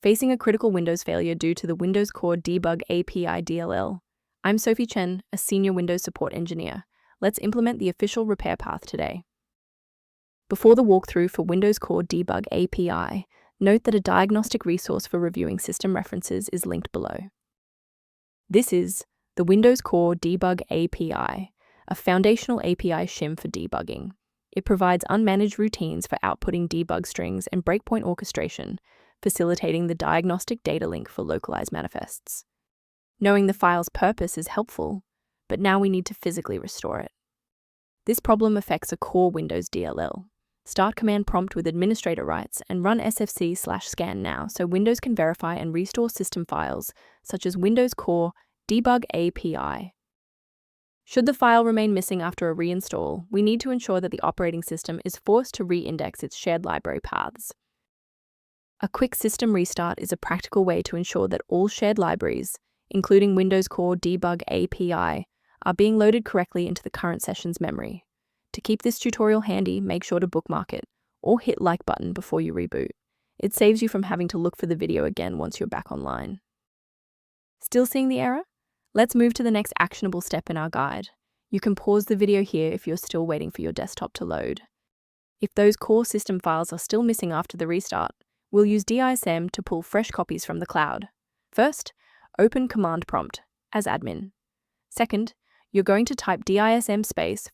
Facing a critical Windows failure due to the Windows Core Debug API DLL. I'm Sophie Chen, a senior Windows support engineer. Let's implement the official repair path today. Before the walkthrough for Windows Core Debug API, note that a diagnostic resource for reviewing system references is linked below. This is the Windows Core Debug API, a foundational API shim for debugging. It provides unmanaged routines for outputting debug strings and breakpoint orchestration, facilitating the diagnostic data link for localized manifests. Knowing the file's purpose is helpful, but now we need to physically restore it. This problem affects a Core Windows DLL. Start command prompt with administrator rights and run sfc/scan now so Windows can verify and restore system files such as Windows Core Debug API. Should the file remain missing after a reinstall, we need to ensure that the operating system is forced to re-index its shared library paths. A quick system restart is a practical way to ensure that all shared libraries, including Windows Core Debug API, are being loaded correctly into the current session's memory. To keep this tutorial handy, make sure to bookmark it or hit like button before you reboot. It saves you from having to look for the video again once you're back online. Still seeing the error? Let's move to the next actionable step in our guide. You can pause the video here if you're still waiting for your desktop to load. If those core system files are still missing after the restart, we'll use DISM to pull fresh copies from the cloud. First, open command prompt as admin. Second, you're going to type DISM /online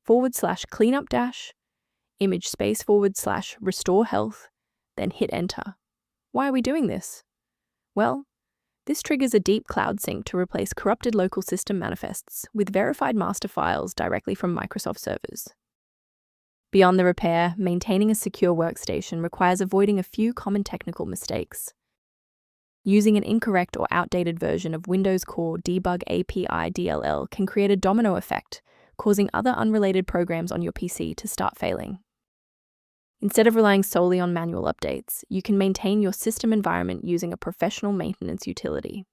/cleanup image /restore health, then hit enter. Why are we doing this? Well, this triggers a deep cloud sync to replace corrupted local system manifests with verified master files directly from Microsoft servers. Beyond the repair, maintaining a secure workstation requires avoiding a few common technical mistakes. Using an incorrect or outdated version of Windows Core Debug API DLL can create a domino effect, causing other unrelated programs on your PC to start failing. Instead of relying solely on manual updates, you can maintain your system environment using a professional maintenance utility.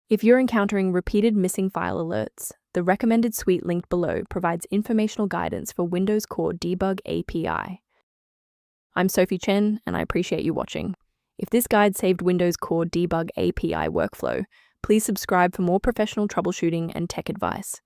If you're encountering repeated missing file alerts, the recommended suite linked below provides informational guidance for Windows Core Debug API. I'm Sophie Chen, and I appreciate you watching. If this guide saved Windows Core Debug API workflow, please subscribe for more professional troubleshooting and tech advice.